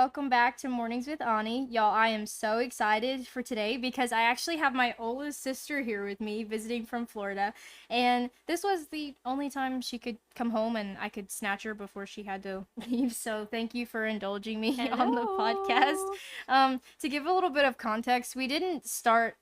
welcome back to Mornings with Ahni. Y'all, I am so excited for today because I actually have my oldest sister here with me visiting from Florida. And this was the only time she could come home and I could snatch her before she had to leave. So thank you for indulging me on the podcast. Hello. To give a little bit of context, we didn't start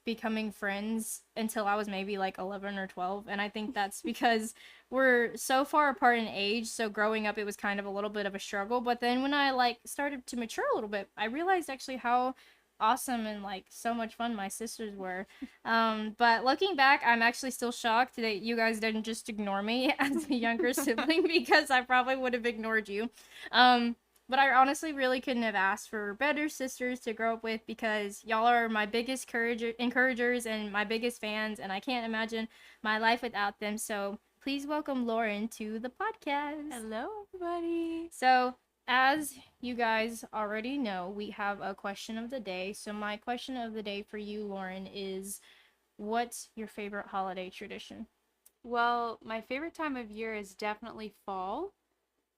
becoming friends until I was maybe like 11 or 12. And I think that's because we're so far apart in age, so growing up it was kind of a little bit of a struggle. But then when I started to mature a little bit, I realized actually how awesome and so much fun my sisters were. But looking back, I'm actually still shocked that you guys didn't just ignore me as a younger sibling, because I probably would have ignored you. But I honestly really couldn't have asked for better sisters to grow up with, because y'all are my biggest encouragers and my biggest fans, and I can't imagine my life without them. So please welcome Lauren to the podcast. Hello, everybody. So, as you guys already know, we have a question of the day. So, my question of the day for you, Lauren, is what's your favorite holiday tradition? Well, my favorite time of year is definitely fall.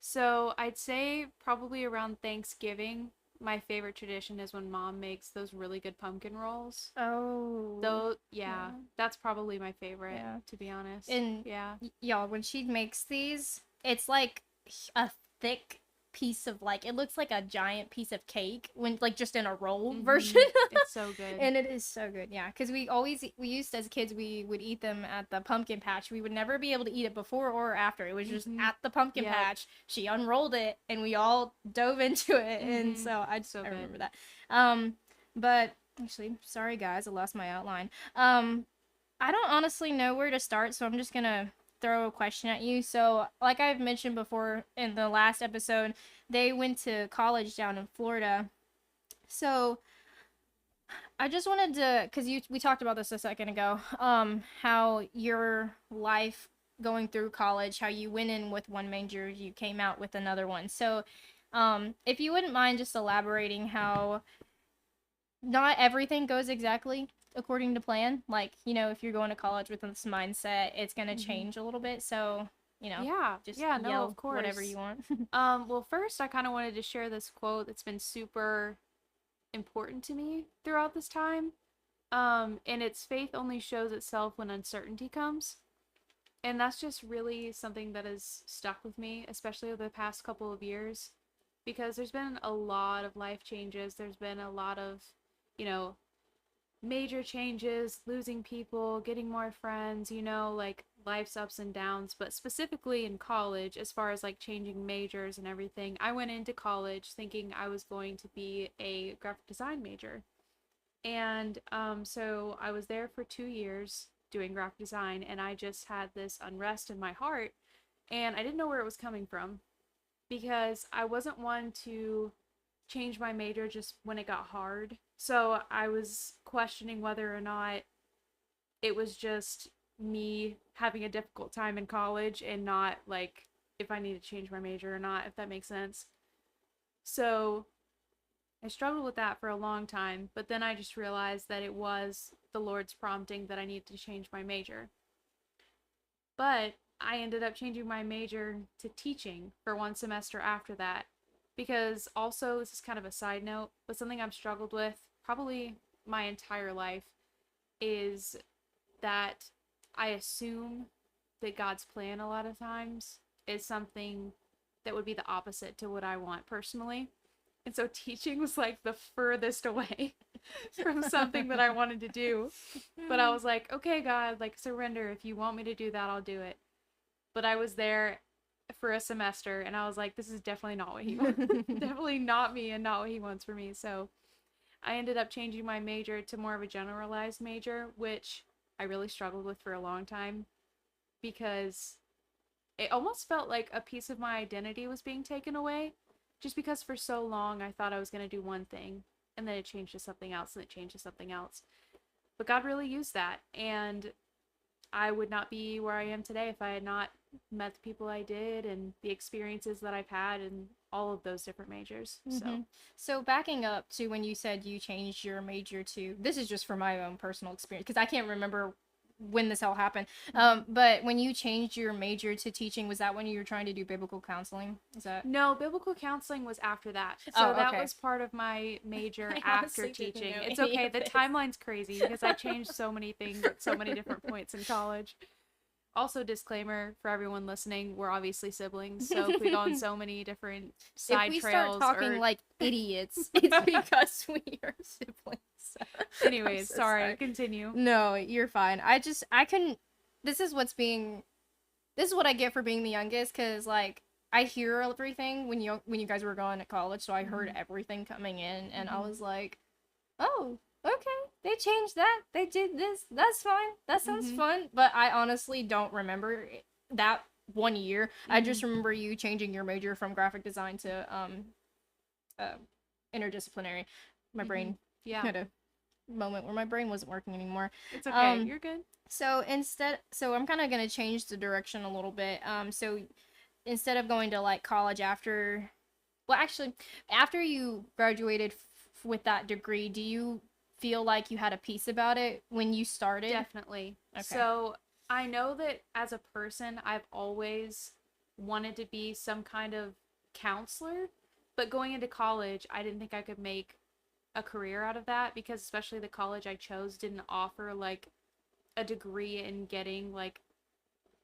So I'd say probably around Thanksgiving, my favorite tradition is when mom makes those really good pumpkin rolls. Oh, Though, yeah, yeah. that's probably my favorite, Yeah. to be honest. And Yeah. y'all, when she makes these, it's like a thick piece of it looks like a giant piece of cake when just in a roll version. It's so good. And it is so good, yeah, because we used as kids, we would eat them at the pumpkin patch. We would never be able to eat it before or after. It was just at the pumpkin patch. She unrolled it and we all dove into it. And so I remember that. But actually, sorry guys, I lost my outline. I don't honestly know where to start, so I'm just gonna throw a question at you. So, like I've mentioned before in the last episode, they went to college down in Florida. So, I just wanted to, because we talked about this a second ago, how your life going through college, how you went in with one major, you came out with another one. So, if you wouldn't mind just elaborating how not everything goes exactly according to plan. If you're going to college with this mindset, it's going to change a little bit. So, just yell of course. whatever you want. Well, first, I kind of wanted to share this quote that's been super important to me throughout this time. And it's faith only shows itself when uncertainty comes. And that's just really something that has stuck with me, especially over the past couple of years, because there's been a lot of life changes. There's been a lot of, major changes, losing people, getting more friends, life's ups and downs. But specifically in college, as far as changing majors and everything, I went into college thinking I was going to be a graphic design major. And so I was there for 2 years doing graphic design, and I just had this unrest in my heart, and I didn't know where it was coming from, because I wasn't one to change my major just when it got hard. So I was questioning whether or not it was just me having a difficult time in college and not if I need to change my major or not, if that makes sense. So I struggled with that for a long time, but then I just realized that it was the Lord's prompting that I needed to change my major. But I ended up changing my major to teaching for one semester after that, because also, this is kind of a side note, but something I've struggled with probably my entire life is that I assume that God's plan a lot of times is something that would be the opposite to what I want personally. And so teaching was the furthest away from something that I wanted to do. But I was like, okay, God, surrender. If you want me to do that, I'll do it. But I was there for a semester and I was like, this is definitely not what he wants. Definitely not me and not what he wants for me. So I ended up changing my major to more of a generalized major, which I really struggled with for a long time, because it almost felt like a piece of my identity was being taken away, just because for so long I thought I was going to do one thing and then it changed to something else and it changed to something else. But God really used that, and I would not be where I am today if I had not met the people I did and the experiences that I've had in all of those different majors. So backing up to when you said you changed your major to, this is just for my own personal experience, because I can't remember when this all happened. But when you changed your major to teaching, was that when you were trying to do biblical counseling? Is that? No, biblical counseling was after that. Oh, So that okay. was part of my major I after honestly didn't teaching. know It's any okay. of The this. timeline's crazy because I changed so many things at so many different points in college. Also, disclaimer for everyone listening, we're obviously siblings, so if we go on so many different If side we start trails talking or like idiots, it's because we are siblings. anyways, so sorry, continue. No, you're fine. I couldn't. This is what's being. This is what I get for being the youngest, because like I hear everything when you guys were going to college, so I heard everything coming in, and I was like, oh, okay, they changed that, they did this, that's fine, that sounds fun. But I honestly don't remember that one year. I just remember you changing your major from graphic design to uh, interdisciplinary. My brain had a moment where my brain wasn't working anymore. It's okay, you're good. So I'm kind of gonna change the direction a little bit. So instead of going to like college after, well, actually, after you graduated with that degree, do you feel like you had a peace about it when you started? Definitely. Okay. So I know that as a person, I've always wanted to be some kind of counselor, but going into college, I didn't think I could make a career out of that because especially the college I chose didn't offer like a degree in getting like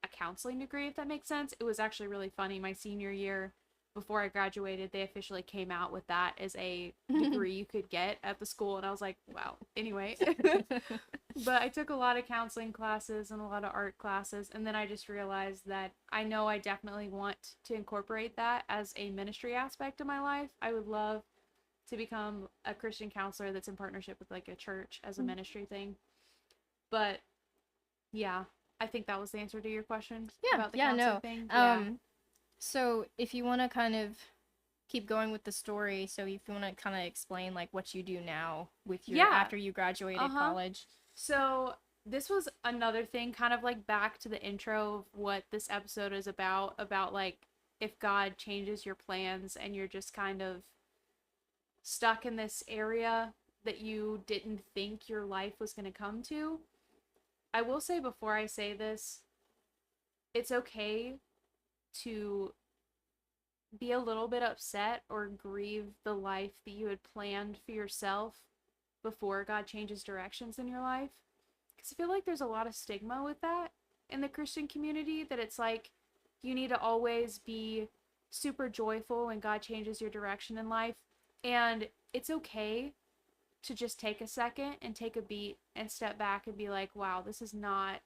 a counseling degree, if that makes sense. It was actually really funny. My senior year, before I graduated, they officially came out with that as a degree you could get at the school, and I was like, wow. Anyway, but I took a lot of counseling classes and a lot of art classes, and then I just realized that I know I definitely want to incorporate that as a ministry aspect of my life. I would love to become a Christian counselor that's in partnership with like a church as a ministry thing. But yeah, I think that was the answer to your question. Yeah, about the yeah, counseling no. thing. Yeah. So if you want to kind of keep going with the story, so if you want to kind of explain like what you do now with your after you graduated college. So this was another thing, kind of like back to the intro of what this episode is about like if God changes your plans and you're just kind of stuck in this area that you didn't think your life was going to come to. I will say before I say this, it's okay to be a little bit upset or grieve the life that you had planned for yourself before God changes directions in your life. Because I feel like there's a lot of stigma with that in the Christian community, that it's like you need to always be super joyful when God changes your direction in life. And it's okay to just take a second and take a beat and step back and be like, wow, this is not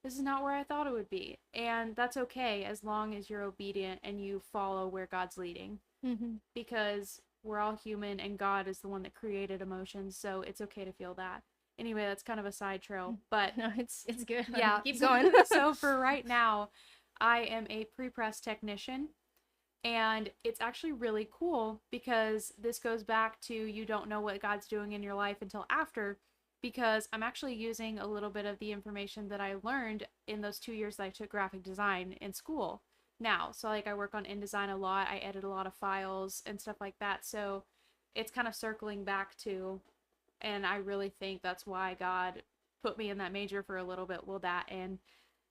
where I thought it would be. And that's okay as long as you're obedient and you follow where God's leading. Because we're all human and God is the one that created emotions, so it's okay to feel that. Anyway, that's kind of a side trail, but no, it's good. Yeah, keep going. So for right now, I am a pre-press technician. And it's actually really cool because this goes back to you don't know what God's doing in your life until after, because I'm actually using a little bit of the information that I learned in those 2 years that I took graphic design in school now. So like I work on InDesign a lot, I edit a lot of files and stuff like that. So it's kind of circling back to, and I really think that's why God put me in that major for a little bit. Well, that and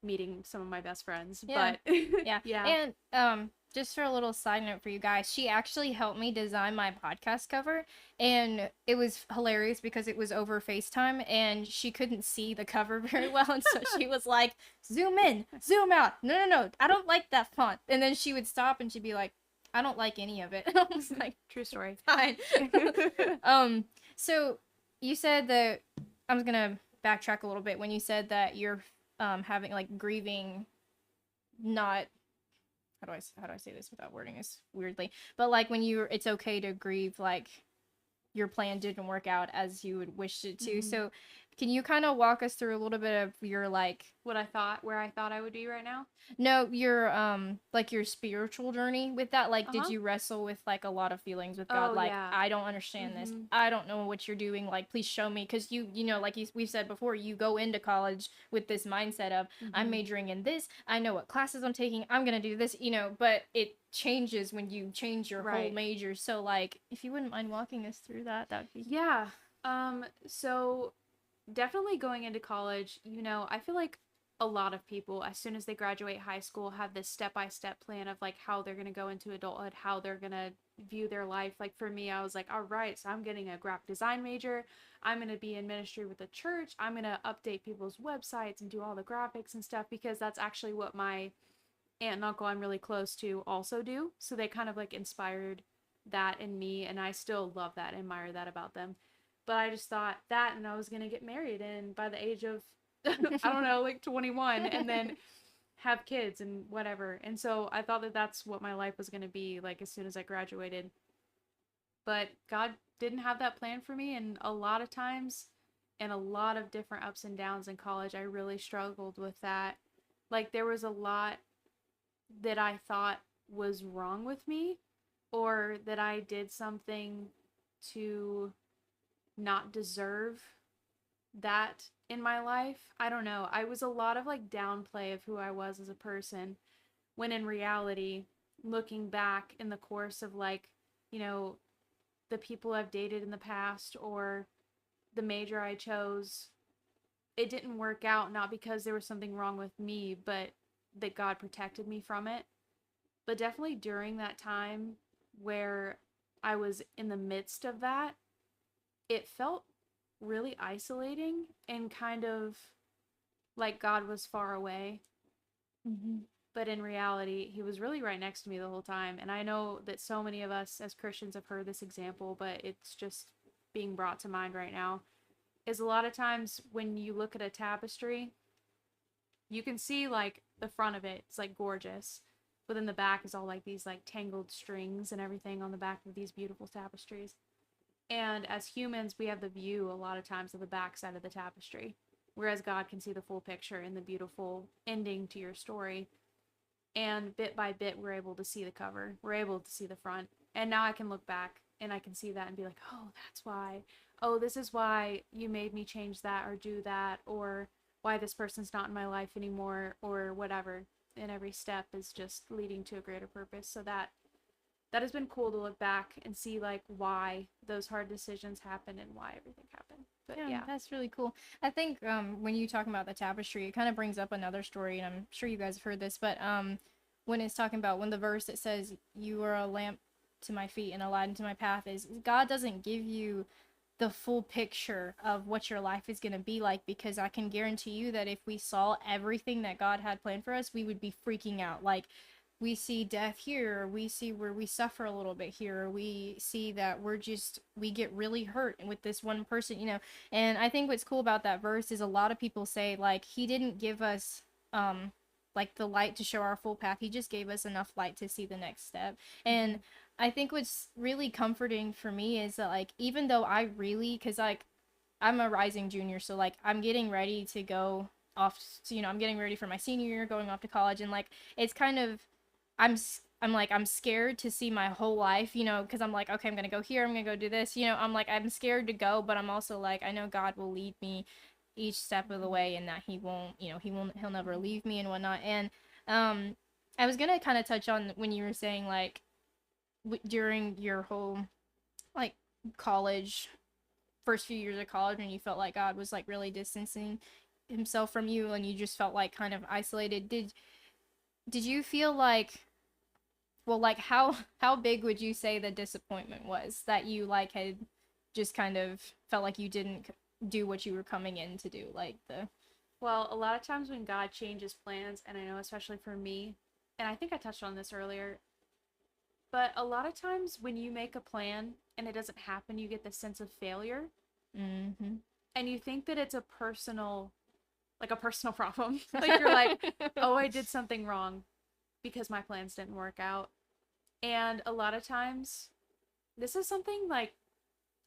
meeting some of my best friends. Yeah. But yeah. And just for a little side note for you guys, she actually helped me design my podcast cover, and it was hilarious because it was over FaceTime and she couldn't see the cover very well, and so she was like, zoom in, zoom out, no, I don't like that font. And then she would stop and she'd be like, I don't like any of it. And I was like, true story. Fine. So you said that, I'm gonna backtrack a little bit, when you said that you're having like grieving, not how do I say this without wording this weirdly, but like when it's okay to grieve like your plan didn't work out as you would wish it to. So can you kind of walk us through a little bit of your like where I thought I would be right now? No, your like your spiritual journey with that. Like did you wrestle with like a lot of feelings with God? Like I don't understand this. I don't know what you're doing. Like please show me, cuz you know like we've said before, you go into college with this mindset of I'm majoring in this. I know what classes I'm taking. I'm going to do this, but it changes when you change your whole major. So like if you wouldn't mind walking us through that would be so definitely going into college, you know, I feel like a lot of people, as soon as they graduate high school, have this step by step plan of like how they're going to go into adulthood, how they're going to view their life. Like for me, I was like, all right, so I'm getting a graphic design major. I'm going to be in ministry with the church. I'm going to update people's websites and do all the graphics and stuff because that's actually what my aunt and uncle I'm really close to also do. So they kind of like inspired that in me, and I still love that, admire that about them. But I just thought that, and I was gonna get married, and by the age of I don't know, like 21, and then have kids and whatever. And so I thought that that's what my life was gonna be like as soon as I graduated. But God didn't have that plan for me, and a lot of times, and a lot of different ups and downs in college, I really struggled with that. Like there was a lot that I thought was wrong with me, or that I did something to not deserve that in my life. I don't know. I was a lot of like downplay of who I was as a person, when in reality, looking back in the course of like, you know, the people I've dated in the past or the major I chose, it didn't work out not because there was something wrong with me, but that God protected me from it. But definitely during that time where I was in the midst of that, it felt really isolating and kind of like God was far away. Mm-hmm. But in reality, he was really right next to me the whole time. And I know that so many of us as Christians have heard this example, but it's just being brought to mind right now. Is a lot of times when you look at a tapestry, you can see like the front of it, it's like gorgeous. But then the back is all like these like tangled strings and everything on the back of these beautiful tapestries. And as humans, we have the view a lot of times of the back side of the tapestry, whereas God can see the full picture and the beautiful ending to your story. And bit by bit, we're able to see the cover. We're able to see the front. And now I can look back and I can see that and be like, oh, that's why. Oh, this is why you made me change that or do that, or why this person's not in my life anymore, or whatever. And every step is just leading to a greater purpose. So that has been cool to look back and see like why those hard decisions happened and why everything happened. But Yeah, yeah. that's really cool. I think when you talk about the tapestry, it kind of brings up another story, and I'm sure you guys have heard this, but when it's talking about when the verse that says, "You are a lamp to my feet and a light into my path," is God doesn't give you the full picture of what your life is going to be like, because I can guarantee you that if we saw everything that God had planned for us, we would be freaking out. Like, we see death here, we see where we suffer a little bit here, we see that we get really hurt with this one person, you know. And I think what's cool about that verse is a lot of people say like he didn't give us like the light to show our full path, he just gave us enough light to see the next step. And I think what's really comforting for me is that like even though I really, because like I'm a rising junior, so like I'm getting ready to go off to, you know, I'm getting ready for my senior year, going off to college, and like it's kind of I'm like I'm scared to see my whole life, you know, because I'm like, okay, I'm gonna go here, I'm gonna go do this, you know. I'm like, I'm scared to go, but I'm also like, I know God will lead me each step of the way, and that he won't, you know, he'll never leave me and whatnot. And um I was gonna kind of touch on when you were saying like during your whole like college, first few years of college, when you felt like God was like really distancing himself from you and you just felt like kind of isolated. Did you feel like, well, like how big would you say the disappointment was that you like had just kind of felt like you didn't do what you were coming in to do, like the Well, a lot of times when God changes plans, and I know especially for me, and I think I touched on this earlier, but a lot of times when you make a plan and it doesn't happen, you get this sense of failure, mm-hmm. and you think that it's a personal, like a personal problem. Like you're like, oh, I did something wrong because my plans didn't work out. And a lot of times, this is something like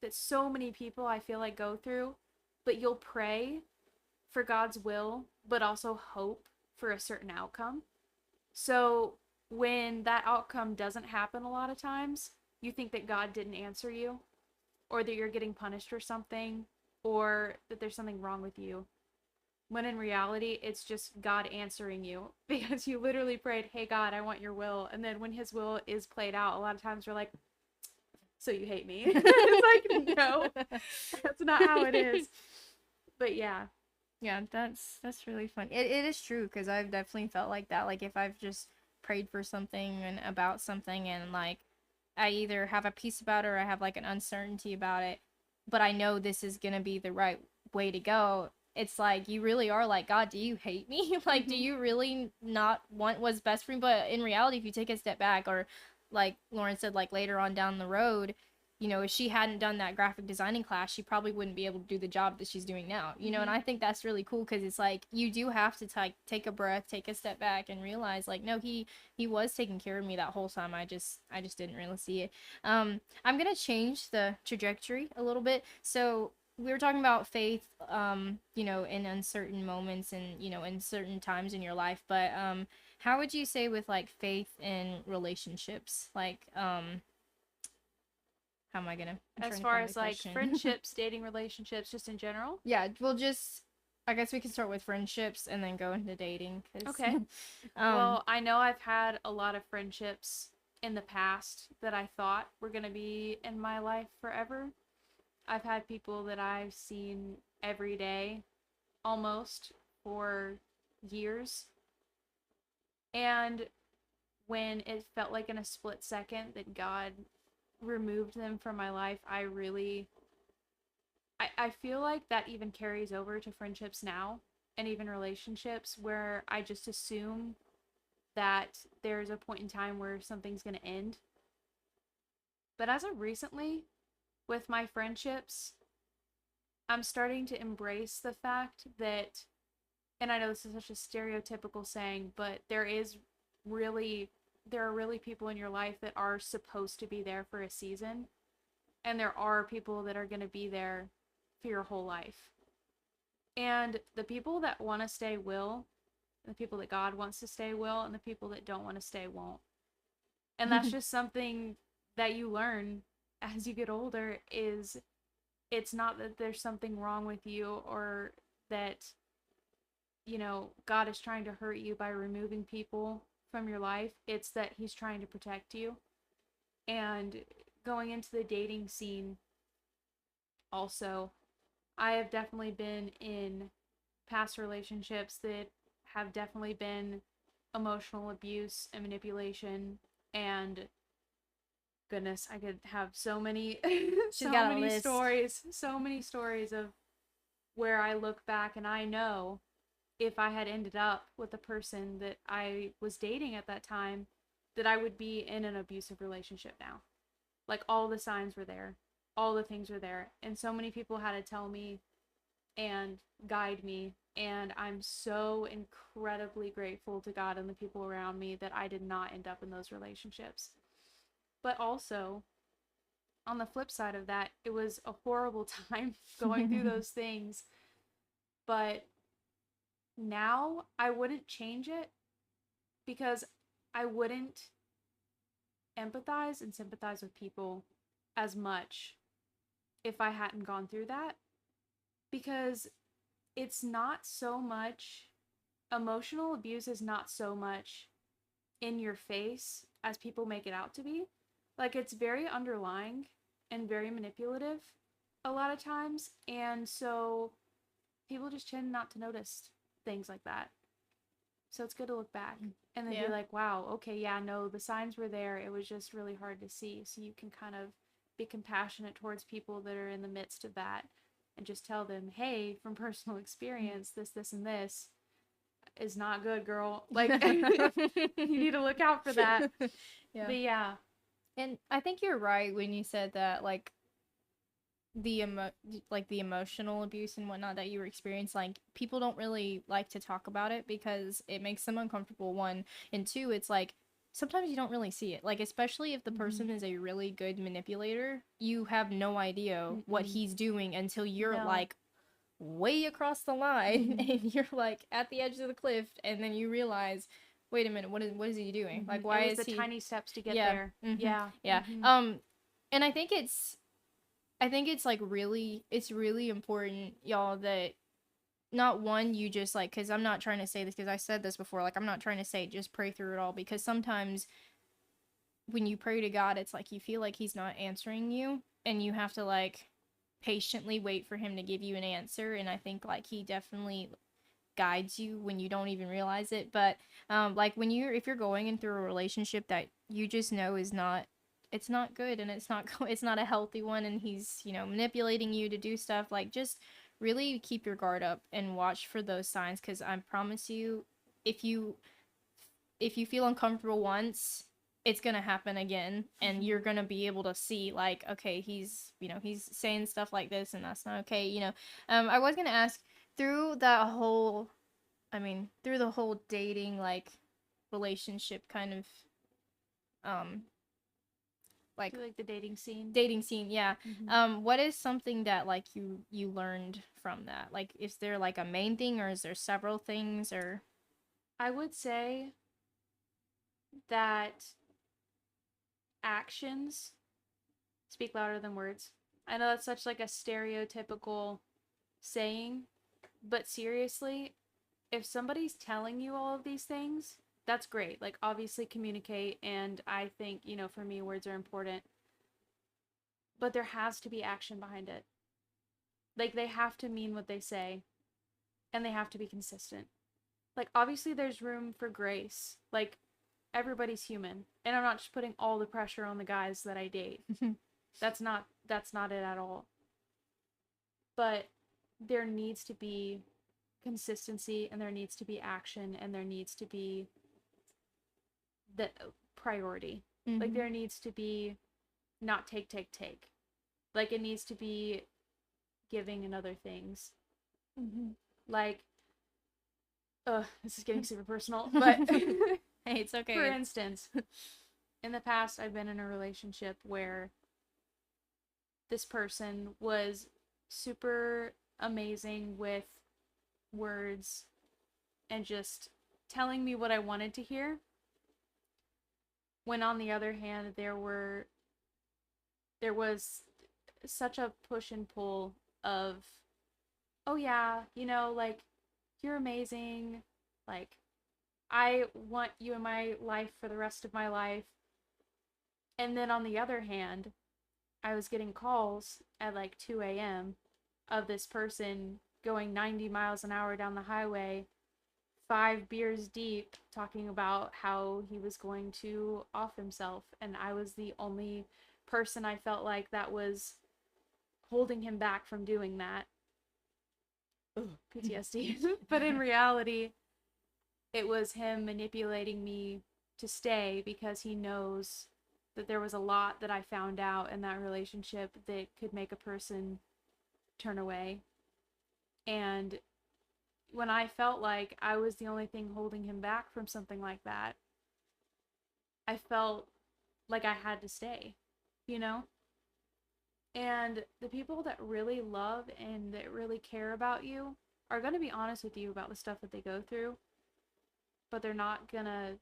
that so many people I feel like go through, but you'll pray for God's will, but also hope for a certain outcome. So when that outcome doesn't happen a lot of times, you think that God didn't answer you, or that you're getting punished for something, or that there's something wrong with you. When in reality, it's just God answering you because you literally prayed, hey, God, I want your will. And then when his will is played out, a lot of times we're like, so you hate me? It's like, no, that's not how it is. But yeah. Yeah, that's really fun. It is true because I've definitely felt like that. Like if I've just prayed for something and about something and like I either have a peace about it or I have like an uncertainty about it, but I know this is gonna be the right way to go. It's like you really are like, God, do you hate me? Like, do Hmm. you really not want what's best for me? But in reality, if you take a step back, or like Lauren said, like later on down the road, if she hadn't done that graphic designing class, she probably wouldn't be able to do the job that she's doing now. And Hmm. I think that's really cool because it's like you do have to take a breath, take a step back, and realize like, no, he was taking care of me that whole time. I just didn't really see it. I'm gonna change the trajectory a little bit. So we were talking about faith, in uncertain moments and in certain times in your life. But how would you say with like faith in relationships, like how am I gonna? I'm As trying to far find the as like question. friendships, dating relationships, just in general. Yeah, we'll just. I guess we can start with friendships and then go into dating, cause, Okay. um, Well, I know I've had a lot of friendships in the past that I thought were going to be in my life forever. I've had people that I've seen every day almost for years. And when it felt like in a split second that God removed them from my life, I feel like that even carries over to friendships now and even relationships where I just assume that there's a point in time where something's going to end. But as of recently, with my friendships, I'm starting to embrace the fact that, and I know this is such a stereotypical saying, but really, there are really people in your life that are supposed to be there for a season. And there are people that are going to be there for your whole life. And the people that want to stay will, the people that God wants to stay will, and the people that don't want to stay won't. And that's just something that you learn as you get older is it's not that there's something wrong with you or that God is trying to hurt you by removing people from your life. It's that he's trying to protect you. And going into the dating scene also, I have definitely been in past relationships that have definitely been emotional abuse and manipulation, and goodness, I could have so many she's got a list. so many stories of where I look back and I know if I had ended up with the person that I was dating at that time, that I would be in an abusive relationship now. Like all the signs were there, all the things were there, and so many people had to tell me and guide me. And I'm so incredibly grateful to God and the people around me that I did not end up in those relationships. But also, on the flip side of that, it was a horrible time going through those things. But now I wouldn't change it because I wouldn't empathize and sympathize with people as much if I hadn't gone through that. Because it's not so much, emotional abuse is not so much in your face as people make it out to be. Like it's very underlying and very manipulative a lot of times. And so people just tend not to notice things like that. So it's good to look back and then be Yeah. like, wow, okay, yeah, no, the signs were there. It was just really hard to see. So you can kind of be compassionate towards people that are in the midst of that and just tell them, hey, from personal experience, this, and this is not good, girl. Like, you need to look out for that. Yeah. But yeah. And I think you're right when you said that, like, the emotional abuse and whatnot that you were experiencing, like people don't really like to talk about it because it makes them uncomfortable, one, and two, it's like sometimes you don't really see it, like especially if the person is a really good manipulator, you have no idea what Mm-mm. he's doing until you're No. like way across the line and you're like at the edge of the cliff and then you realize, wait a minute, what is he doing, like It why was is the he. tiny steps to get Yeah. there. Mm-hmm. Yeah. Yeah. Mm-hmm. And I think it's like really important, y'all, that not one, you just like, because I'm not trying to say this because I said this before, like I'm not trying to say just pray through it all, because sometimes when you pray to God, it's like you feel like he's not answering you and you have to like patiently wait for him to give you an answer. And I think like he definitely guides you when you don't even realize it. But like when you're if you're going in through a relationship that you just know is not, it's not good, and it's not it's not a healthy one, and he's, you know, manipulating you to do stuff, like just really keep your guard up and watch for those signs, because I promise you, if you if you feel uncomfortable once, it's gonna happen again, and you're gonna be able to see like, okay, he's, you know, he's saying stuff like this and that's not okay, you know. I was gonna ask, through that whole, I mean, through the whole dating like relationship kind of um like like the dating scene, yeah. Mm-hmm. What is something that like you learned from that? Like, is there like a main thing, or is there several things, or I would say that actions speak louder than words. I know that's such like a stereotypical saying, but seriously, if somebody's telling you all of these things, that's great. Like, obviously communicate, and I think, you know, for me, words are important, but there has to be action behind it. Like, they have to mean what they say, and they have to be consistent. Like, obviously there's room for grace. Like, everybody's human, and I'm not just putting all the pressure on the guys that I date. That's not it at all. But there needs to be consistency, and there needs to be action, and there needs to be the priority. mm-hmm. Like, there needs to be not take. Like, it needs to be giving and other things. Mm-hmm. Like, this is getting super personal, but hey, it's okay. For instance, in the past, I've been in a relationship where this person was super amazing with words and just telling me what I wanted to hear. When on the other hand, there was such a push and pull of, oh yeah, you know, like, you're amazing, like, I want you in my life for the rest of my life. And then on the other hand, I was getting calls at like 2 a.m. of this person going 90 miles an hour down the highway, 5 beers deep, talking about how he was going to off himself. And I was the only person I felt like that was holding him back from doing that. Ugh, PTSD. But in reality, it was him manipulating me to stay because he knows that there was a lot that I found out in that relationship that could make a person turn away. And when I felt like I was the only thing holding him back from something like that, I felt like I had to stay, you know? And the people that really love and that really care about you are going to be honest with you about the stuff that they go through, but they're not going to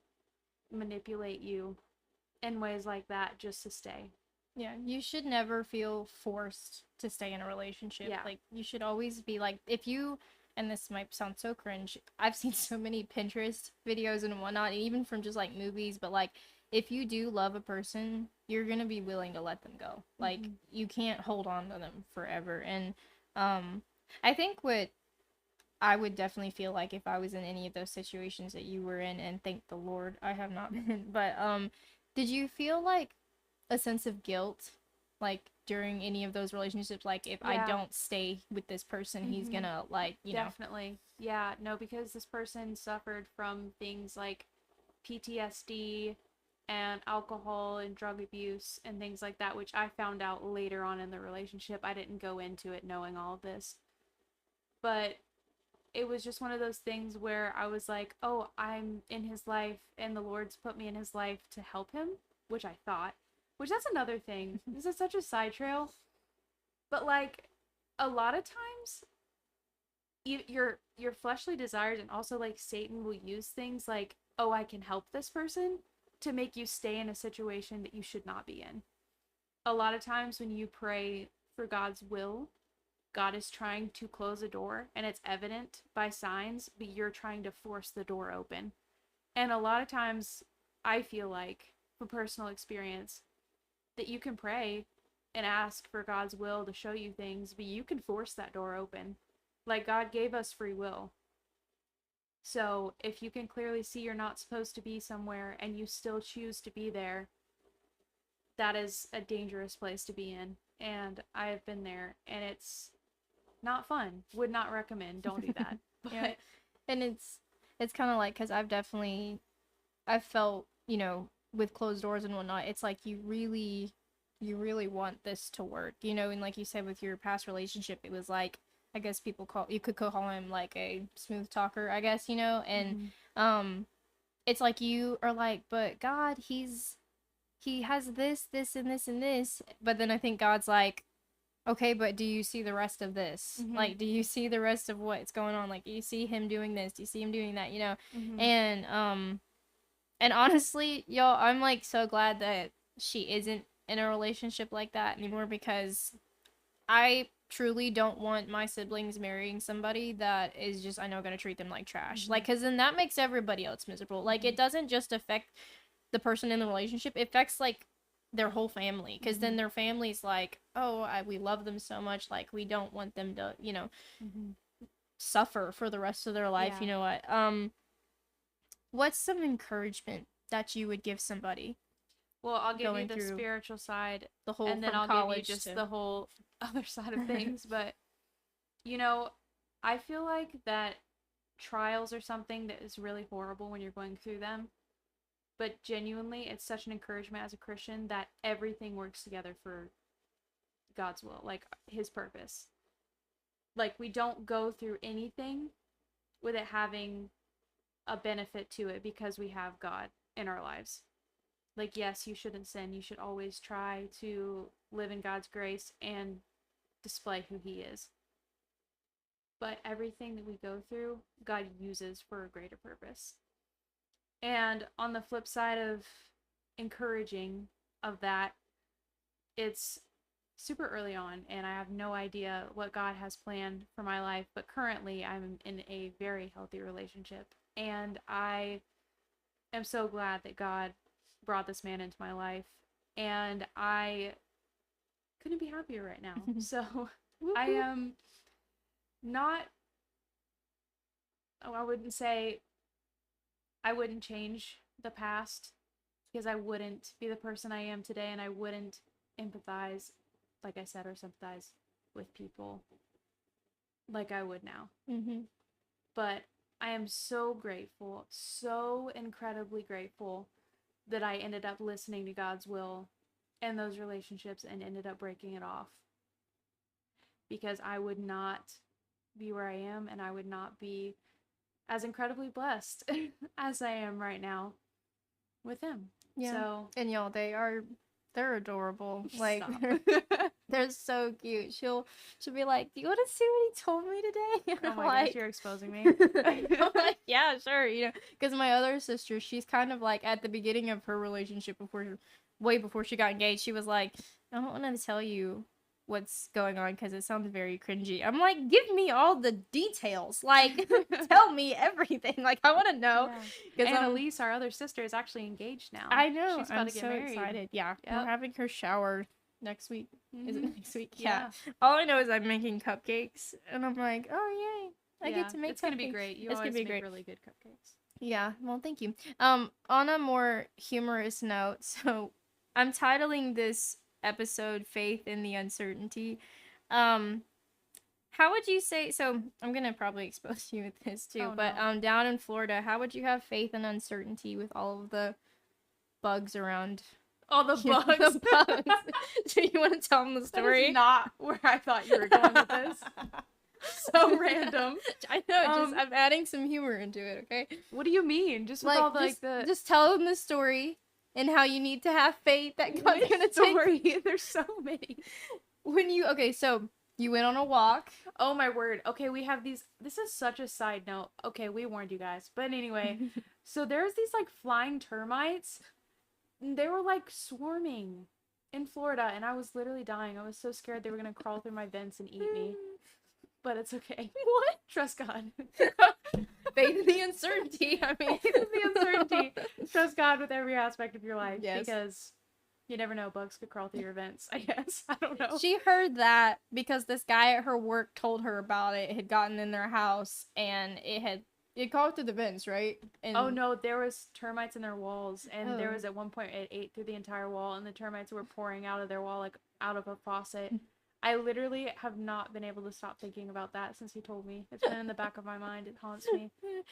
manipulate you in ways like that just to stay. Yeah, you should never feel forced to stay in a relationship. Yeah. Like, you should always be like, if you, and this might sound so cringe, I've seen so many Pinterest videos and whatnot, even from just like movies, but like, if you do love a person, you're gonna be willing to let them go. Like, you can't hold on to them forever. And I think what I would definitely feel like if I was in any of those situations that you were in, and thank the Lord I have not been, but did you feel like a sense of guilt, like during any of those relationships, like if I don't stay with this person, he's gonna, like, you know? Definitely. Yeah, no, because this person suffered from things like PTSD and alcohol and drug abuse and things like that, which I found out later on in the relationship. I didn't go into it knowing all of this. But it was just one of those things where I was like, oh, I'm in his life and the Lord's put me in his life to help him, which I thought. Which, that's another thing. This is such a side trail. But like, a lot of times your fleshly desires, and also like Satan will use things like, oh, I can help this person, to make you stay in a situation that you should not be in. A lot of times when you pray for God's will, God is trying to close a door, and it's evident by signs, but you're trying to force the door open. And a lot of times I feel like, from personal experience, that you can pray and ask for God's will to show you things, but you can force that door open. Like, God gave us free will. So if you can clearly see you're not supposed to be somewhere and you still choose to be there, that is a dangerous place to be in. And I have been there, and it's not fun. Would not recommend. Don't do that. But Yeah. And it's kind of like, because I've felt, you know, with closed doors and whatnot, it's like you really want this to work, you know. And like you said with your past relationship, it was like, I guess you could call him like a smooth talker, I guess, you know. And it's like you are like, but God, he has this and this and this. But then I think God's like, okay, but do you see the rest of this? Like, do you see the rest of what's going on? Like, do you see him doing this? Do you see him doing that? You know? And honestly, y'all, I'm like so glad that she isn't in a relationship like that anymore, because I truly don't want my siblings marrying somebody that is just, I know, gonna treat them like trash. Like, because then that makes everybody else miserable. Like, it doesn't just affect the person in the relationship, it affects like their whole family, because then their family's like, oh, we love them so much, like we don't want them to, you know, suffer for the rest of their life. You know what? What's some encouragement that you would give somebody? Well, I'll give you the spiritual side, the whole, and then I'll give you just the whole other side of things. But, you know, I feel like that trials are something that is really horrible when you're going through them. But genuinely, it's such an encouragement as a Christian that everything works together for God's will, like his purpose. Like, we don't go through anything with it having a benefit to it because we have God in our lives. Like, yes, you shouldn't sin. You should always try to live in God's grace and display who he is. But everything that we go through, God uses for a greater purpose. And on the flip side of encouraging of that, it's super early on, and I have no idea what God has planned for my life, but currently I'm in a very healthy relationship, and I am so glad that God brought this man into my life, and I couldn't be happier right now. So I am not, I wouldn't say I wouldn't change the past, because I wouldn't be the person I am today, and I wouldn't empathize, like I said, or sympathize with people like I would now. But I am so grateful, so incredibly grateful that I ended up listening to God's will in those relationships and ended up breaking it off. Because I would not be where I am, and I would not be as incredibly blessed as I am right now with him. Yeah. So, and y'all, they're adorable. Like, they're so cute. She'll be like, "Do you want to see what he told me today?" Oh my gosh, you're exposing me. I'm like, yeah, sure. You know, because my other sister, she's kind of like at the beginning of her relationship, way before she got engaged, she was like, "I don't want to tell you what's going on because it sounds very cringy." I'm like, give me all the details. Like, tell me everything. Like, I want to know. Yeah. And Elise, our other sister, is actually engaged now. I know. She's about to get married. Excited. Yeah. Yep. We're having her shower next week. Is it next week? Yeah. All I know is I'm making cupcakes, and I'm like, oh yay, I get to make. It's gonna be great. You always make really good cupcakes. Yeah. Well, thank you. On a more humorous note, so I'm titling this episode "Faith in the Uncertainty." How would you say, so I'm gonna probably expose you with this too, down in Florida, how would you have faith and uncertainty with all of the bugs around? All the bugs. The bugs. Do you want to tell them the story? That is not where I thought you were going with this. So random. I know, I'm adding some humor into it, okay? What do you mean? Just with all just tell them the story and how you need to have faith that God's gonna take. There's so many. So you went on a walk. Oh my word. Okay, we have these. This is such a side note. Okay, we warned you guys. But anyway, so there's these like flying termites. They were like swarming in Florida, and I was literally dying. I was so scared they were gonna crawl through my vents and eat me. But it's okay. What? Trust God. Faith in the uncertainty. I mean, faith in the uncertainty. Trust God with every aspect of your life. Yes. Because You never know, bugs could crawl through your vents, I guess. I don't know. She heard that because this guy at her work told her about it. It had gotten in their house, and it crawled through the vents, right? And Oh no, there was termites in their walls, and there oh. was at one point it ate through the entire wall, and the termites were pouring out of their wall like out of a faucet. I literally have not been able to stop thinking about that since he told me. It's been in the back of my mind. It haunts me.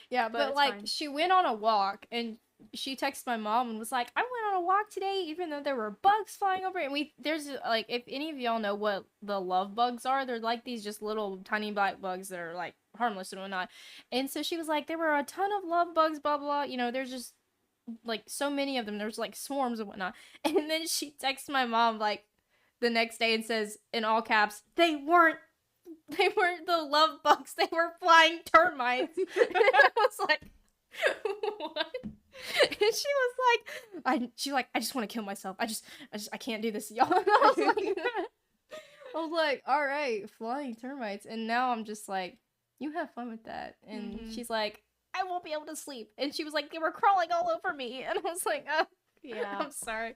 Yeah, But but it's like fine. she went on a walk and she texted my mom and was like, "I went on a walk today, even though there were bugs flying over." And there's like, if any of y'all know what the love bugs are, they're like these just little tiny black bugs that are like harmless and whatnot. And so she was like, there were a ton of love bugs, blah blah. You know, there's just like so many of them. There's like swarms and whatnot. And then she texts my mom like the next day and says in all caps, they weren't the love bugs, they were flying termites. And I was like, what? And she's like, I just want to kill myself. I can't do this, y'all. And I was like, all right, flying termites. And now I'm just like, you have fun with that. And she's like, I won't be able to sleep. And she was like, they were crawling all over me. And I was like, oh, yeah, I'm sorry.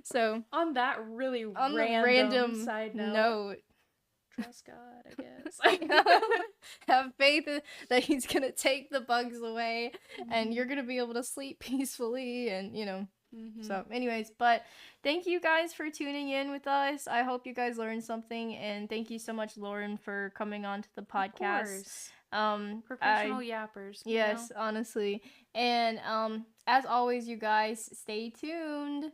So on that really on random the side note, trust God, I guess. have faith that he's gonna take the bugs away, and you're gonna be able to sleep peacefully, and you know. So, anyways, but thank you guys for tuning in with us. I hope you guys learned something, and thank you so much, Lauren, for coming on to the podcast. Professional yappers. Yes, honestly. And as always, you guys, stay tuned.